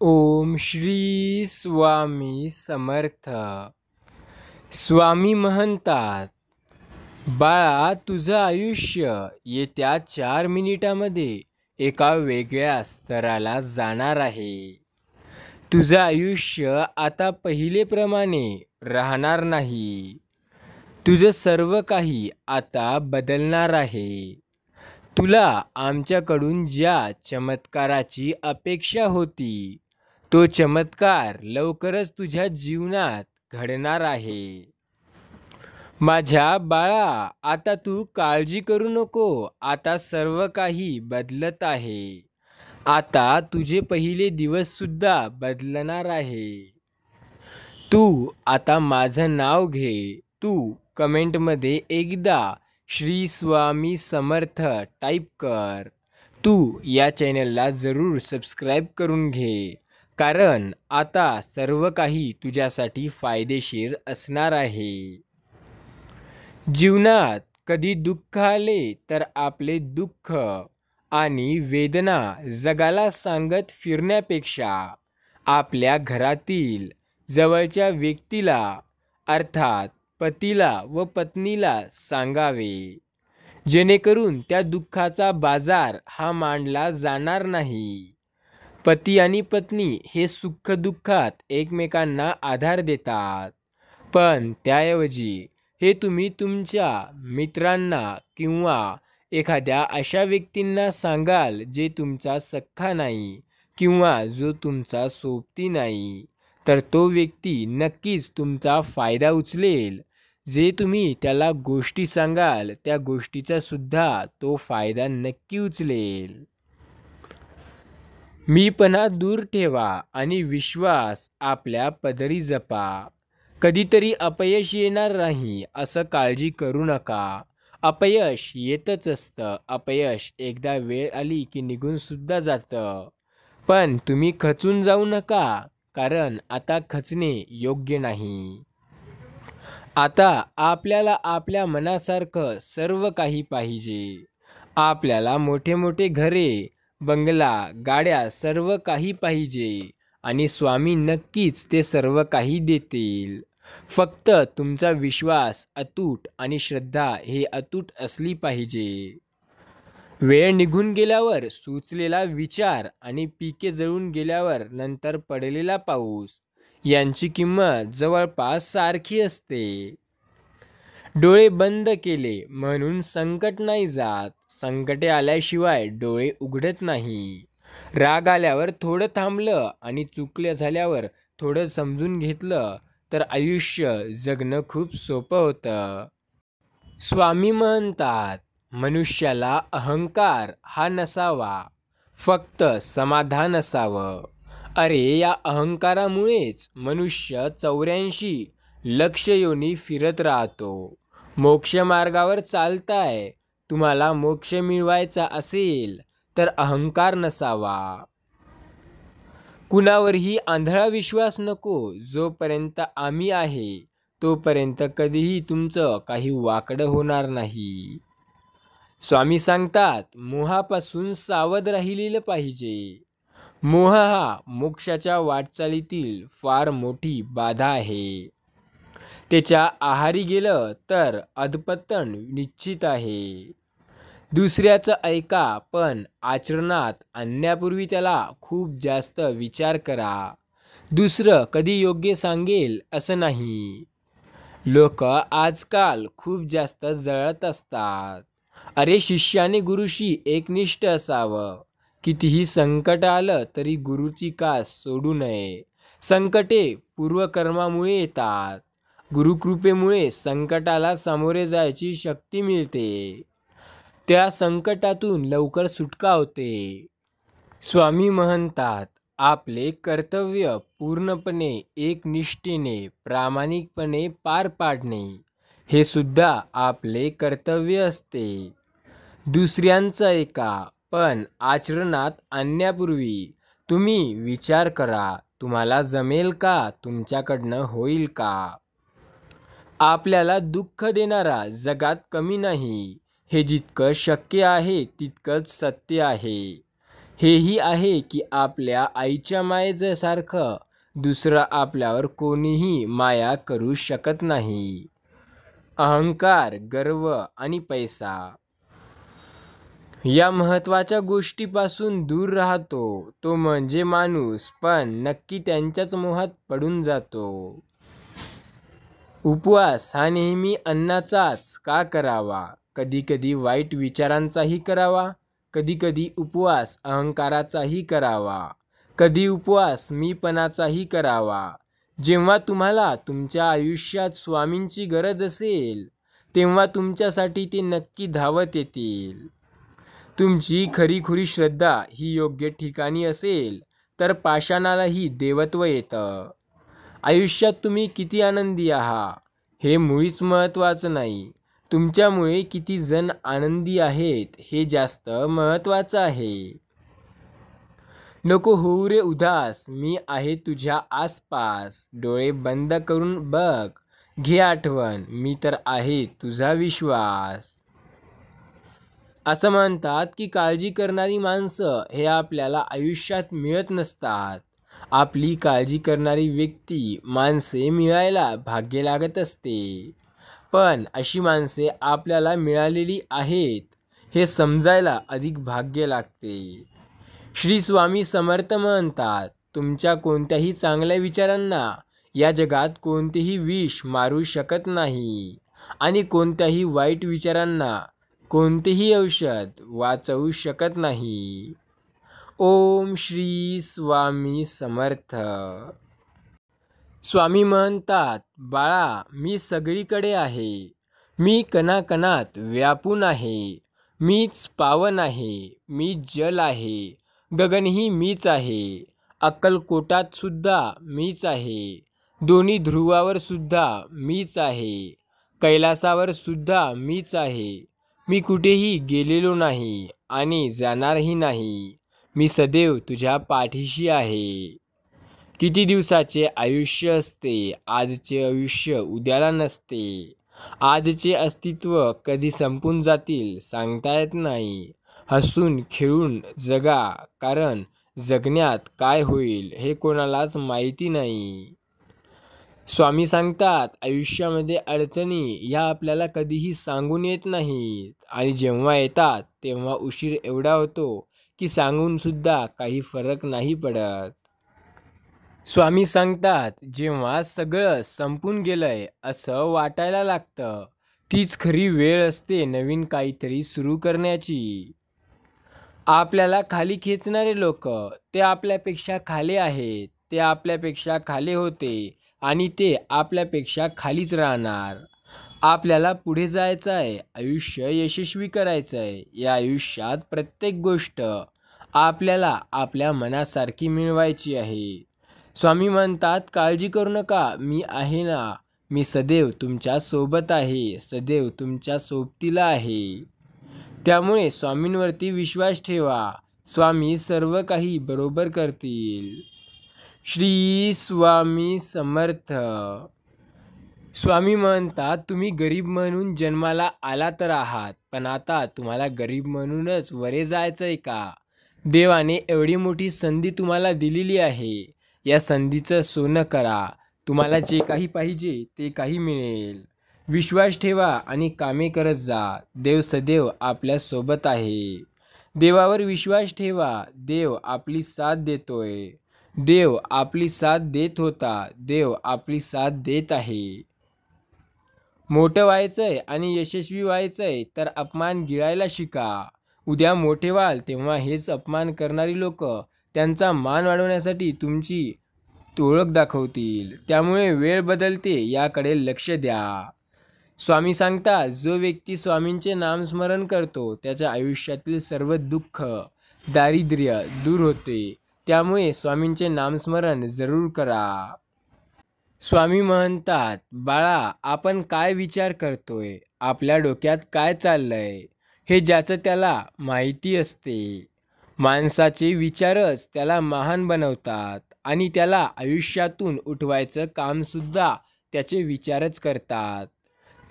ओम श्री स्वामी समर्थ. स्वामी म्हणतात, बाळा, तुझं आयुष्य येत्या 4 मिनिटामध्ये एका वेगळ्या स्तराला जाणार आहे. तुझं आयुष्य आता पहिलेप्रमाणे राहणार नाही. तुझं सर्व काही आता बदलणार आहे. तुला आमच्याकडून ज्या चमत्काराची अपेक्षा होती, तो चमत्कार लवकरच तुझ्या जीवनात घडणार आहे. माझ्या बाळा, आता तू काळजी करू नको. आता सर्व काही बदलत आहे. आता तुझे पहिले दिवस सुद्धा बदलणार आहे. तू आता माझं नाव घे. तू कमेंटमध्ये एकदा श्री स्वामी समर्थ टाईप कर. तू या चॅनलला जरूर सबस्क्राईब करून घे, कारण आता सर्व काही तुझ्यासाठी फायदेशीर असणार आहे. जीवनात कधी दुःख आले तर आपले दुःख आणि वेदना जगाला सांगत फिरण्यापेक्षा आपल्या घरातील जवळच्या व्यक्तीला, अर्थात पतीला व पत्नीला सांगावे, जेणेकरून त्या दुःखाचा बाजार हा मांडला जाणार नाही. पती आणि पत्नी हे सुख-दुःखात एकमेकांना आधार देतात, पण त्याऐवजी हे तुम्ही तुमच्या मित्रांना किंवा एखाद्या अशा व्यक्तींना सांगाल जे तुमचा सख्खा नाही किंवा जो तुमचा सोबती नाही, तर तो व्यक्ती नक्कीच तुमचा फायदा उचलेल. जे तुम्ही त्याला गोष्टी सांगाल त्या गोष्टीचा सुद्धा तो फायदा नक्की उचलेल. मीपणा दूर ठेवा आणि विश्वास आपल्या पदरी जपा. कधीतरी अपयश येणार नाही असं काळजी करू नका. अपयश येतच असतं. अपयश एकदा वेळ आली की निघून सुद्धा जातं. पण तुम्ही खचून जाऊ नका, कारण आता खचणे योग्य नाही. आता आपल्याला आपल्या मनासारखं सर्व काही पाहिजे. आपल्याला मोठे मोठे घरे, बंगला, गाड्या सर्व काही पाहिजे आणि स्वामी नक्कीच ते सर्व काही देतील. फक्त तुमचा विश्वास अतूट आणि श्रद्धा हे अतूट असली पाहिजे. वेळ निघून गेल्यावर सुचलेला विचार आणि पिके जळून गेल्यावर नंतर पडलेला पाऊस यांची किंमत जवळपास सारखी असते. डोळे बंद केले म्हणून संकट नाही जात. संकटे आल्याशिवाय डोळे उघडत नाही. राग आल्यावर थोडं थांबलं आणि चुकलं झाल्यावर थोडं समजून घेतलं तर आयुष्य जगणं खूप सोपं होतं. स्वामी म्हणतात, मनुष्याला अहंकार हा नसावा, फक्त समाधान असावं. अरे, या अहंकारामुळेच मनुष्य 84 लक्ष योनी फिरत राहतो. मोक्ष मार्गावर चालताय. तुम्हाला मोक्ष मिळवायचा असेल तर अहंकार नसावा. कुणावरही आंधळा विश्वास नको. जोपर्यंत आम्ही आहे तोपर्यंत कधीही तुमचं काही वाकडं होणार नाही. स्वामी सांगतात, मोहापासून सावध राहिलेलं पाहिजे. मोह हा मोक्षाच्या वाटचालीतील फार मोठी बाधा आहे. त्याच्या आहारी गेलं तर अधपतन निश्चित आहे. दुसऱ्याचं ऐका, पण आचरणात आणण्यापूर्वी त्याला खूप जास्त विचार करा. दुसरं कधी योग्य सांगेल असं नाही. लोक आजकाल खूप जास्त जळत असतात. अरे, शिष्याने गुरुशी एकनिष्ठ असावं. कितीही संकट आलं तरी गुरुची कास सोडू नये. संकटे पूर्वकर्मामुळे येतात. गुरुकृपेमुळे संकटाला सामोरे जायची शक्ती मिळते. त्या संकटातून लवकर सुटका होते. स्वामी म्हणतात, आपले कर्तव्य पूर्णपणे एकनिष्ठेने प्रामाणिकपणे पार पाडणे हे सुद्धा आपले कर्तव्य असते. दुसऱ्यांचं ऐका, पण आचरणात आणण्यापूर्वी तुम्ही विचार करा, तुम्हाला जमेल का, तुमच्याकडनं होईल का. आपल्याला दुःख देणारा जगात कमी नाही, हे जितकं शक्य आहे तितकंच सत्य आहे. हेही आहे की आपल्या आईच्या मायेसारखं दुसरं आपल्यावर कोणीही माया करू शकत नाही. अहंकार, गर्व आणि पैसा या महत्त्वाच्या गोष्टीपासून दूर राहतो तो म्हणजे माणूस पण नक्की त्यांच्याच मोहात पडून जातो. उपवास हा नेहमी अन्नाचाच का करावा? कधीकधी वाईट विचारांचाही करावा, कधीकधी उपवास अहंकाराचाही करावा, कधी उपवास मीपणाचाही करावा. जेव्हा तुम्हाला तुमच्या आयुष्यात स्वामींची गरज असेल तेव्हा तुमच्यासाठी ते नक्की धावत येतील. तुमची खरीखुरी श्रद्धा ही योग्य ठिकाणी असेल तर पाषाणालाही देवत्व येतं. आयुष्यात तुम्ही किती आनंदी आहात हे मुळीच महत्त्वाचं नाही, तुमच्यामुळे किती जण आनंदी आहेत हे जास्त महत्त्वाचं आहे. नको होऊ रे उदास, मी आहे तुझ्या आसपास. डोळे बंद करून बघ, घे आठवण, मी तर आहे तुझा विश्वास. असं म्हणतात की काळजी करणारी माणसं हे आपल्याला आयुष्यात मिळत नसतात. आपली काळजी करणारी व्यक्ती, माणसे मिळायला भाग्य लागत असते. पण अशी माणसे आपल्याला मिळालेली आहेत हे समजायला अधिक भाग्य लागते. श्री स्वामी समर्थ म्हणतात, तुमच्या कोणत्याही चांगल्या विचारांना या जगात कोणतेही विष मारू शकत नाही आणि कोणत्याही वाईट विचारांना कोणतेही औषध वाचवू शकत नाही. ओम श्री स्वामी समर्थ. स्वामी म्हणतात, बाळा मी सगळीकडे आहे, मी कणाकणात व्यापून आहे, मीच पावन आहे, मी जल आहे, गगनही मीच आहे, अक्कलकोटात सुद्धा मीच आहे, दोन्ही ध्रुवावर सुद्धा मीच आहे, कैलासावर सुद्धा मीच आहे, मी कुठेही गेलेलो नाही आणि जाणारही नाही, मी सदैव तुझ्या पाठीशी आहे. किती दिवसाचे आयुष्य असते, आजचे आयुष्य उद्याला नसते. आजचे अस्तित्व कधी संपून जातील सांगता येत नाही. हसून खेळून जगा, कारण जगण्यात काय होईल हे कोणालाच माहिती नाही. स्वामी सांगतात, आयुष्यामध्ये अडचणी ह्या आपल्याला कधीही सांगून येत नाहीत आणि जेव्हा येतात तेव्हा उशीर एवढा होतो की सांगून सुद्धा काही फरक नाही पडत. स्वामी सांगतात, जेव्हा सगळं संपून गेलंय असं वाटायला लागतं तीच खरी वेळ असते नवीन काहीतरी सुरू करण्याची. आपल्याला खाली खेचणारे लोक ते आपल्यापेक्षा खाली आहेत, ते आपल्यापेक्षा खाली होते आणि ते आपल्यापेक्षा खालीच राहणार. आपल्याला पुढे जायचं आहे, आयुष्य यशस्वी करायचं आहे. या आयुष्यात प्रत्येक गोष्ट आपल्याला आपल्या मनासारखी मिळवायची आहे. स्वामी म्हणतात, काळजी करू नका, मी आहे ना, मी सदैव तुमच्या सोबत आहे, सदैव तुमच्या सोबतीला आहे. त्यामुळे स्वामींवरती विश्वास ठेवा, स्वामी सर्व काही बरोबर करतील. श्री स्वामी समर्थ. स्वामी म्हणतात, तुम्ही गरीब म्हणून जन्माला आला तर आहात, पण आता तुम्हाला गरीब म्हणूनच वरे जायचंय का? देवाने एवढी मोठी संधी तुम्हाला दिलेली आहे, या संधीचं सोनं करा, तुम्हाला जे काही पाहिजे ते काही मिळेल. विश्वास ठेवा आणि कामे करत जा, देव सदैव आपल्या सोबत आहे. देवावर विश्वास ठेवा, देव आपली साथ देतोय, देव आपली साथ देत होता, देव आपली साथ देत आहे. मोठं व्हायचंय आणि यशस्वी व्हायचंय तर अपमान गिळायला शिका. उद्या मोठे व्हाल तेव्हा हेच अपमान करणारी लोक त्यांचा मान वाढवण्यासाठी तुमची ओळख दाखवतील. त्यामुळे वेळ बदलते याकडे लक्ष द्या. स्वामी सांगतात, जो व्यक्ती स्वामींचे नामस्मरण करतो त्याच्या आयुष्यातील सर्व दुःख, दारिद्र्य दूर होते. त्यामुळे स्वामींचे नामस्मरण जरूर करा. स्वामी म्हणतात, बाळा आपण काय विचार करतोय, आपल्या डोक्यात काय चाललंय हे ज्याचं त्याला माहिती असते. माणसाचे विचारच त्याला महान बनवतात आणि त्याला आयुष्यातून उठवायचं कामसुद्धा त्याचे विचारच करतात.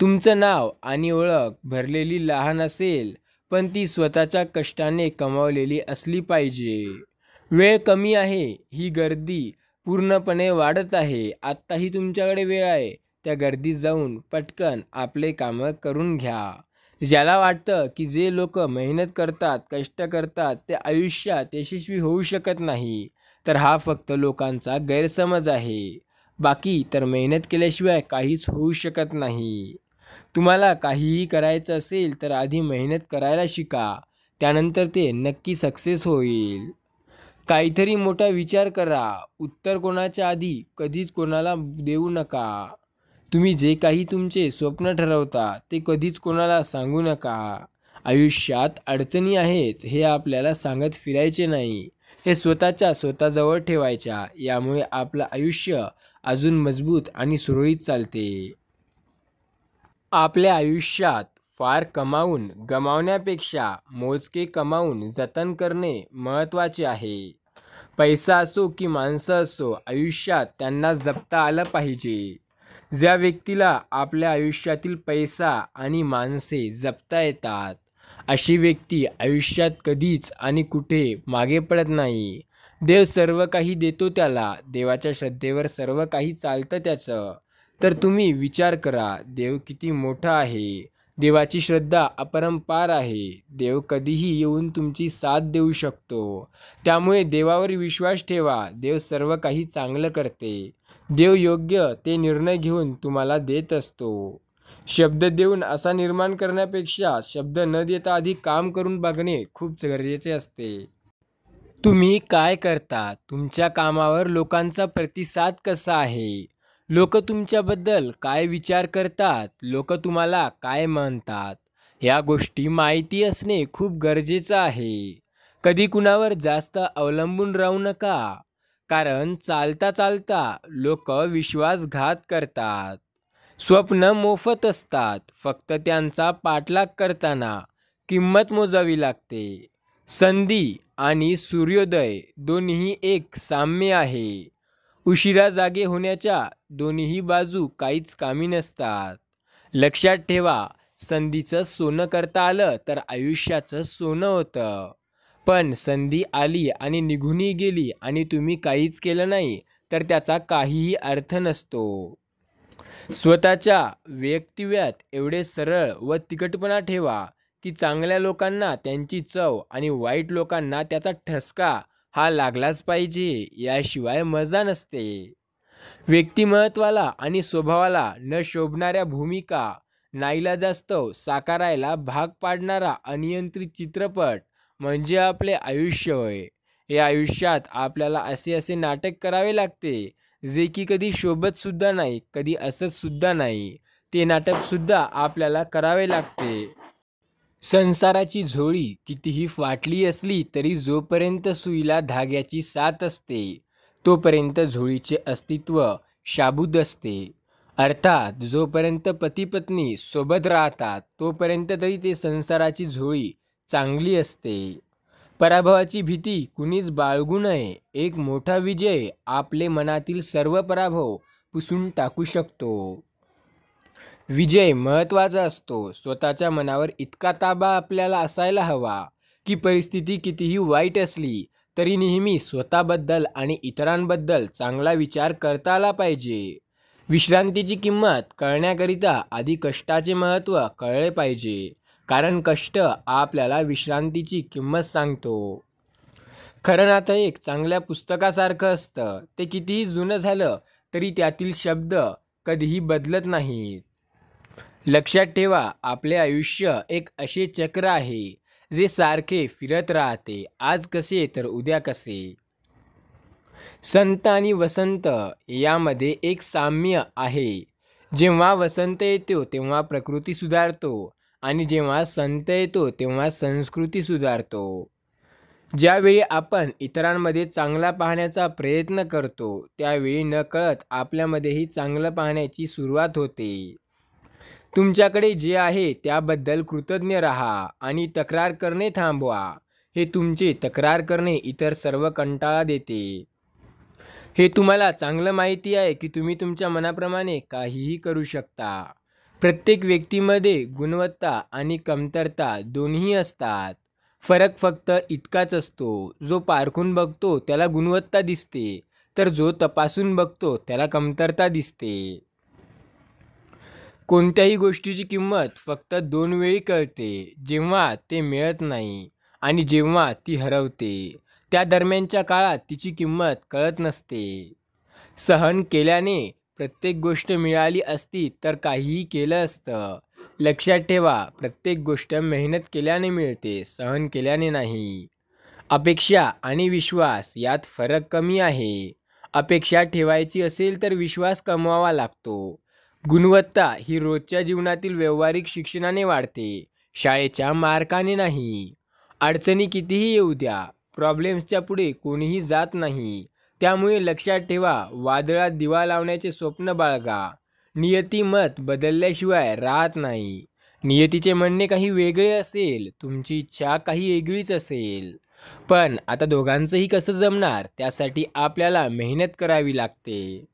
तुमचं नाव आणि ओळख भरलेली लहान असेल पण ती स्वतःच्या कष्टाने कमावलेली असली पाहिजे. वेळ कमी आहे, ही गर्दी पूर्णपणे वाढत आहे. आत्ताही तुमच्याकडे वेळ आहे. त्या गर्दीत जाऊन पटकन आपले कामं करून घ्या. ज्याला वाटतं की जे लोक मेहनत करतात, कष्ट करतात, ते आयुष्यात यशस्वी होऊ शकत नाही, तर हा फक्त लोकांचा गैरसमज आहे. बाकी तर मेहनत केल्याशिवाय काहीच होऊ शकत नाही. तुम्हाला काहीही करायचं असेल तर आधी मेहनत करायला शिका. त्यानंतर ते नक्की सक्सेस होईल. काहीतरी मोठा विचार करा. उत्तर कोणाच्या आधी कधीच कोणाला देऊ नका. तुम्ही जे काही तुमचे स्वप्न ठरवता ते कधीच कोणाला सांगू नका. आयुष्यात अडचणी आहेत हे आपल्याला सांगत फिरायचे नाही. हे स्वतःजवळ ठेवायच्या. यामुळे आपलं आयुष्य अजून मजबूत आणि सुरळीत चालते. आपल्या आयुष्यात फार कमावून गमावण्यापेक्षा मोजके कमावून जतन करणे महत्त्वाचे आहे. पैसा असो की माणसं असो, आयुष्यात त्यांना जपता आलं पाहिजे. ज्या व्यक्तीला आपल्या आयुष्यातील पैसा आणि माणसे जपता येतात, अशी व्यक्ती आयुष्यात कधीच आणि कुठे मागे पडत नाही. देव सर्व काही देतो त्याला. देवाच्या श्रद्धेवर सर्व काही चालतं त्याचं. तर तुम्ही विचार करा, देव किती मोठा आहे. देवाची श्रद्धा अपरंपार आहे. देव कधीही येऊन तुमची साथ देऊ शकतो. त्यामुळे देवावर विश्वास ठेवा. देव सर्व काही चांगलं करते. देव योग्य ते निर्णय घेऊन तुम्हाला देत असतो. शब्द देऊन असा निर्माण करण्यापेक्षा शब्द न देता आधी काम करून बघणे खूप गरजेचे असते. तुम्ही काय करता? तुमच्या कामावर लोकांचा प्रतिसाद कसा आहे? लोक तुमच्याबद्दल काय विचार करतात? लोक तुम्हाला काय म्हणतात? या गोष्टी माहिती असणे खूप गरजेचं आहे. कधी कुणावर जास्त अवलंबून राहू नका. कारण चालता चालता लोक विश्वासघात करतात. स्वप्न मोफत असतात. फक्त त्यांचा पाठलाग करताना किंमत मोजावी लागते. संधी आणि सूर्योदय दोन्ही एक साम्य आहे. उशिरा जागे होण्याच्या दोन्ही बाजू काहीच कामी नसतात. लक्षात ठेवा, संधीचं सोनं करता आलं तर आयुष्याचं सोनं होतं. पण संधी आली आणि निघूनही गेली आणि तुम्ही काहीच केलं नाही तर त्याचा काहीही अर्थ नसतो. स्वतःच्या वक्तव्यात एवढे सरळ व तिखटपणा ठेवा की चांगल्या लोकांना त्यांची चव आणि वाईट लोकांना त्याचा ठसका हा लागलाच पाहिजे. याशिवाय मजा नसते. व्यक्तिमत्वाला आणि स्वभावाला न शोभणाऱ्या भूमिका नाईलाजास्तव साकारायला भाग पाडणारा अनियंत्रित चित्रपट म्हणजे आपले आयुष्य होय. या आयुष्यात आपल्याला असे नाटक करावे लागते जे की कधी शोभत सुद्धा नाही, कधी असत सुद्धा नाही. ते नाटक सुद्धा आपल्याला करावे लागते. संसाराची झोळी कितीही फाटली असली तरी जोपर्यंत सुईला धाग्याची साथ असते तोपर्यंत झोळीचे अस्तित्व शाबूत असते. अर्थात जोपर्यंत पती पत्नी सोबत राहतात तोपर्यंत तरी ते संसाराची झोळी चांगली असते. पराभवाची भीती कुणीच बाळगू नये. एक मोठा विजय आपले मनातील सर्व पराभव पुसून टाकू शकतो. विजय महत्त्वाचा असतो. स्वतःच्या मनावर इतका ताबा आपल्याला असायला हवा की परिस्थिती कितीही वाईट असली तरी नेहमी स्वतःबद्दल आणि इतरांबद्दल चांगला विचार करता आला पाहिजे. विश्रांतीची किंमत कळण्याकरिता आधी कष्टाचे महत्त्व कळले पाहिजे. कारण कष्ट आपल्याला विश्रांतीची किंमत सांगतो. खरं नातं एक चांगल्या पुस्तकासारखं असतं. ते कितीही जुनं झालं तरी त्यातील शब्द कधीही बदलत नाहीत. लक्षात ठेवा, आपले आयुष्य एक असे चक्र आहे जे सारखे फिरत राहते. आज कसे तर उद्या कसे. संत आणि वसंत यामध्ये एक साम्य आहे. जेव्हा वसंत येतो तेव्हा प्रकृती सुधारतो आणि जेव्हा संत येतो तेव्हा संस्कृती सुधारतो. ज्यावेळी आपण इतरांमध्ये चांगला पाहण्याचा प्रयत्न करतो त्यावेळी नकळत आपल्यामध्येही चांगलं पाहण्याची सुरुवात होते. तुमच्याकडे जे आहे त्याबद्दल कृतज्ञ राहा आणि तक्रार करणे थांबवा. हे तुमचे तक्रार करणे इतर सर्व कंटाळा देते. हे तुम्हाला चांगलं माहिती आहे की तुम्ही तुमच्या मनाप्रमाणे काहीही करू शकता. प्रत्येक व्यक्तीमध्ये गुणवत्ता आणि कमतरता दोन्ही असतात. फरक फक्त इतकाच असतो, जो पारखून बघतो त्याला गुणवत्ता दिसते, तर जो तपासून बघतो त्याला कमतरता दिसते. कोणत्याही गोष्टीची किंमत फक्त 2 वेळी कळते, जेव्हा ते मिळत नाही आणि जेव्हा ती हरवते. त्या दरम्यानच्या काळात तिची किंमत कळत नसते. सहन केल्याने प्रत्येक गोष्ट मिळाली असती तर काहीही केलं असतं. लक्षात ठेवा, प्रत्येक गोष्ट मेहनत केल्याने मिळते, सहन केल्याने नाही. अपेक्षा आणि विश्वास यात फरक कमी आहे. अपेक्षा ठेवायची असेल तर विश्वास कमवावा लागतो. गुणवत्ता ही रोजच्या जीवनातील व्यावहारिक शिक्षणाने वाढते, शाळेच्या मार्काने नाही. अडचणी कितीही येऊ द्या, प्रॉब्लेम्सच्या पुढे कोणीही जात नाही. त्यामुळे लक्षात ठेवा, वादळात दिवा लावण्याचे स्वप्न बाळगा. नियती मत बदलल्याशिवाय राहत नाही. नियतीचे म्हणणे काही वेगळे असेल, तुमची इच्छा काही वेगळीच असेल. पण आता दोघांचंही कसं जमणार, त्यासाठी आपल्याला मेहनत करावी लागते.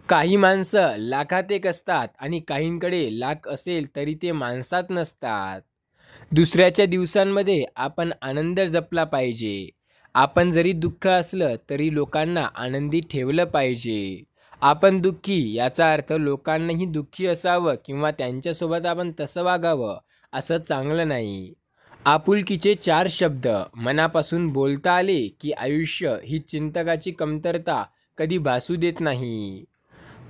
काही माणसं लाखात एक असतात आणि काहींकडे लाख असेल तरी ते माणसात नसतात. दुसऱ्याच्या दिवसांमध्ये आपण आनंद जपला पाहिजे. आपण जरी दुःख असलं तरी लोकांना आनंदी ठेवलं पाहिजे. आपण दुःखी याचा अर्थ लोकांनाही दुःखी असावं किंवा त्यांच्यासोबत आपण तसं वागावं असं चांगलं नाही. आपुलकीचे 4 शब्द मनापासून बोलता आले की आयुष्य ही चिंतकाची कमतरता कधी भासू देत नाही.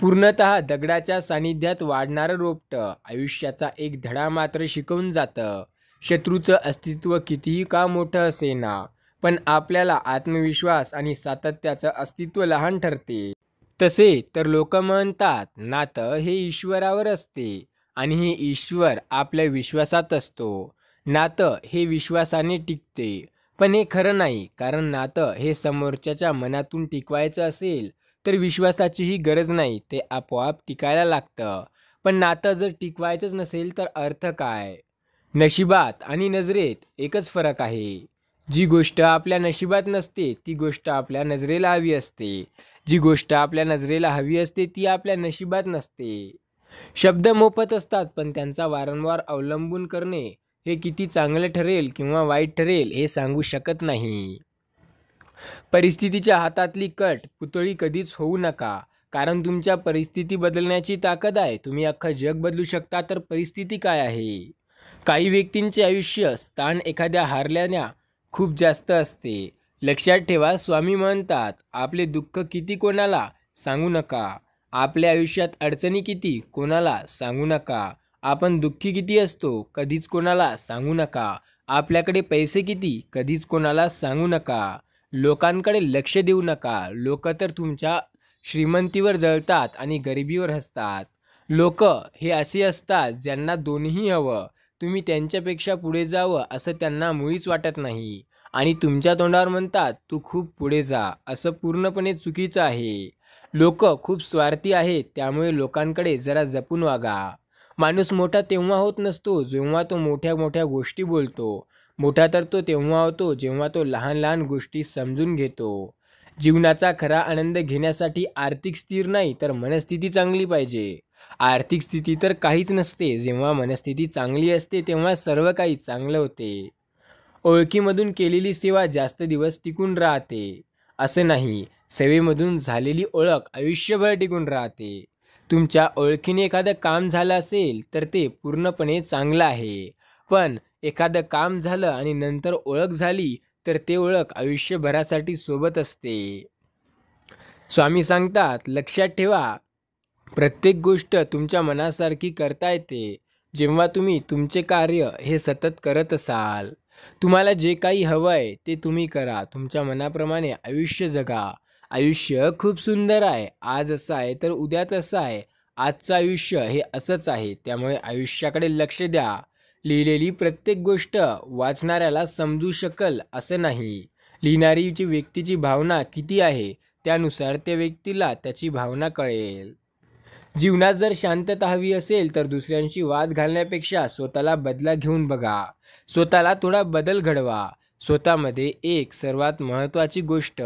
पूर्णतः दगडाच्या सानिध्यात वाढणारं रोपटं आयुष्याचा एक धडा मात्र शिकवून जातं. शत्रूचं अस्तित्व कितीही का मोठं असेना, पण आपल्याला आत्मविश्वास आणि सातत्याचं अस्तित्व लहान ठरते. तसे तर लोक म्हणतात, नातं हे ईश्वरावर असते आणि हे ईश्वर आपल्या विश्वासात असतो. नातं हे विश्वासाने टिकते, पण हे खरं नाही. कारण नातं हे समोरच्याच्या मनातून टिकवायचं असेल तर विश्वासाचीही गरज नाही, ते आपोआप टिकायला लागतं. पण नातं जर टिकवायचंच नसेल तर अर्थ काय? नशिबात आणि नजरेत एकच फरक आहे. जी गोष्ट आपल्या नशिबात नसते ती गोष्ट आपल्या नजरेला हवी असते. जी गोष्ट आपल्या नजरेला हवी असते ती आपल्या नशिबात नसते. शब्द मोफत असतात, पण त्यांचा वारंवार अवलंबून करणे हे किती चांगले ठरेल किंवा वाईट ठरेल हे सांगू शकत नाही. परिस्थितीच्या हातातली कट पुतळी कधीच होऊ नका, कारण तुमच्या परिस्थिती बदलण्याची ताकद आहे. तुम्ही अख्खं जग बदलू शकता, तर परिस्थिती काय आहे? काही व्यक्तींचे आयुष्य स्थान एखाद्या हारल्याने खूप जास्त असते. लक्षात ठेवा, स्वामी म्हणतात, आपले दुःख किती कोणाला सांगू नका. आपल्या आयुष्यात अडचणी किती कोणाला सांगू नका. आपण दुःखी किती असतो कधीच कोणाला सांगू नका. आपल्याकडे पैसे किती कधीच कोणाला सांगू नका. लोकांकडे लक्ष देऊ नका. लोक तर तुमच्या श्रीमंतीवर जळतात आणि गरिबीवर हसतात. लोक हे असे असतात ज्यांना दोन्ही हवं. तुम्ही त्यांच्यापेक्षा पुढे जावं असं त्यांना मुळीच वाटत नाही आणि तुमच्या तोंडावर म्हणतात, तू खूप पुढे जा. असं पूर्णपणे चुकीचं आहे. लोक खूप स्वार्थी आहेत, त्यामुळे लोकांकडे जरा जपून वागा. माणूस मोठा तेव्हा होत नसतो जेव्हा तो मोठ्या मोठ्या गोष्टी बोलतो. मोठा तर तो तेव्हा होतो जेव्हा तो लहान लहान गोष्टी समजून घेतो. जीवनाचा खरा आनंद घेण्यासाठी आर्थिक स्थिर नाही तर मनस्थिती चांगली पाहिजे. आर्थिक स्थिती तर काहीच नसते. जेव्हा मनस्थिती चांगली असते तेव्हा सर्व काही चांगलं होते. ओळखीमधून केलेली सेवा जास्त दिवस टिकून राहते असं नाही. सेवेमधून झालेली ओळख आयुष्यभर टिकून राहते. तुमच्या ओळखीने एखादं काम झालं असेल तर ते पूर्णपणे चांगलं आहे, पण एखादं काम झालं आणि नंतर ओळख झाली तर ते ओळख आयुष्यभरासाठी सोबत असते. स्वामी सांगतात, लक्षात ठेवा, प्रत्येक गोष्ट तुमच्या मनासारखी करता येते जेव्हा तुम्ही तुमचे कार्य हे सतत करत असाल. तुम्हाला जे काही हवं आहे ते तुम्ही करा. तुमच्या मनाप्रमाणे आयुष्य जगा. आयुष्य खूप सुंदर आहे. आज असं आहे तर उद्या तसं आहे. आजचं आयुष्य हे असंच आहे, त्यामुळे आयुष्याकडे लक्ष द्या. लिहिलेली प्रत्येक गोष्ट वाचणाऱ्याला समजू शकेल असं नाही. लिहिणारीची व्यक्तीची भावना किती आहे त्यानुसार त्या व्यक्तीला त्याची भावना कळेल. जीवनात जर शांतता हवी असेल तर दुसऱ्यांशी वाद घालण्यापेक्षा स्वतःला बदला घेऊन बघा. स्वतःला थोडा बदल घडवा. स्वतःमध्ये एक सर्वात महत्त्वाची गोष्ट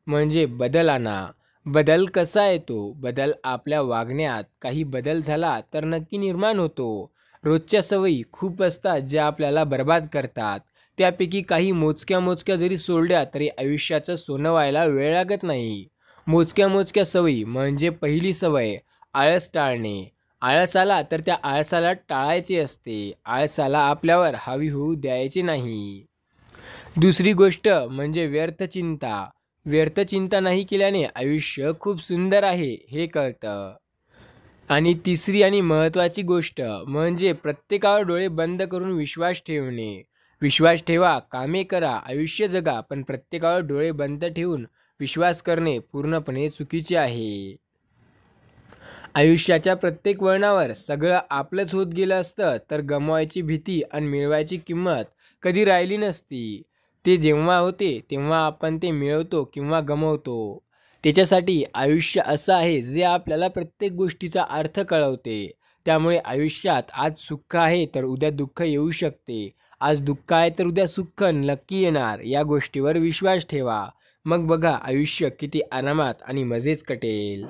म्हणजे बदल आणा. बदल कसा येतो? बदल आपल्या वागण्यात काही बदल झाला तर नक्की निर्माण होतो. रोजच्या सवयी खूप असतात ज्या आपल्याला बरबाद करतात. त्यापैकी काही मोजक्या जरी सोडल्या तरी आयुष्याचं सोनं व्हायला वेळ लागत नाही. मोजक्या सवयी म्हणजे पहिली सवय आळस टाळणे. आळस आला तर त्या आळसाला टाळायचे असते. आळसाला आपल्यावर हावी होऊ द्यायचे नाही. दुसरी गोष्ट म्हणजे व्यर्थ चिंता. व्यर्थ चिंता नाही केल्याने आयुष्य खूप सुंदर आहे हे कळतं. आणि तिसरी आणि महत्त्वाची गोष्ट म्हणजे प्रत्येकावर डोळे बंद करून विश्वास ठेवणे. विश्वास ठेवा, कामे करा, आयुष्य जगा, पण प्रत्येकावर डोळे बंद ठेवून विश्वास करणे पूर्णपणे चुकीचे आहे. आयुष्याच्या प्रत्येक वळणावर सगळं आपलंच होत गेलं असतं तर गमवायची भीती आणि मिळवायची किंमत कधी राहिली नसती. ते जेव्हा होते तेव्हा आपण ते मिळवतो किंवा गमावतो. त्याच्यासाठी आयुष्य असं आहे जे आपल्याला प्रत्येक गोष्टीचा अर्थ कळवते. त्यामुळे आयुष्यात आज सुख आहे तर उद्या दुःख येऊ शकते. आज दुःख आहे तर उद्या सुख नक्की येणार. या गोष्टीवर विश्वास ठेवा. मग बघा आयुष्य किती आरामात आणि मजेच कटेल.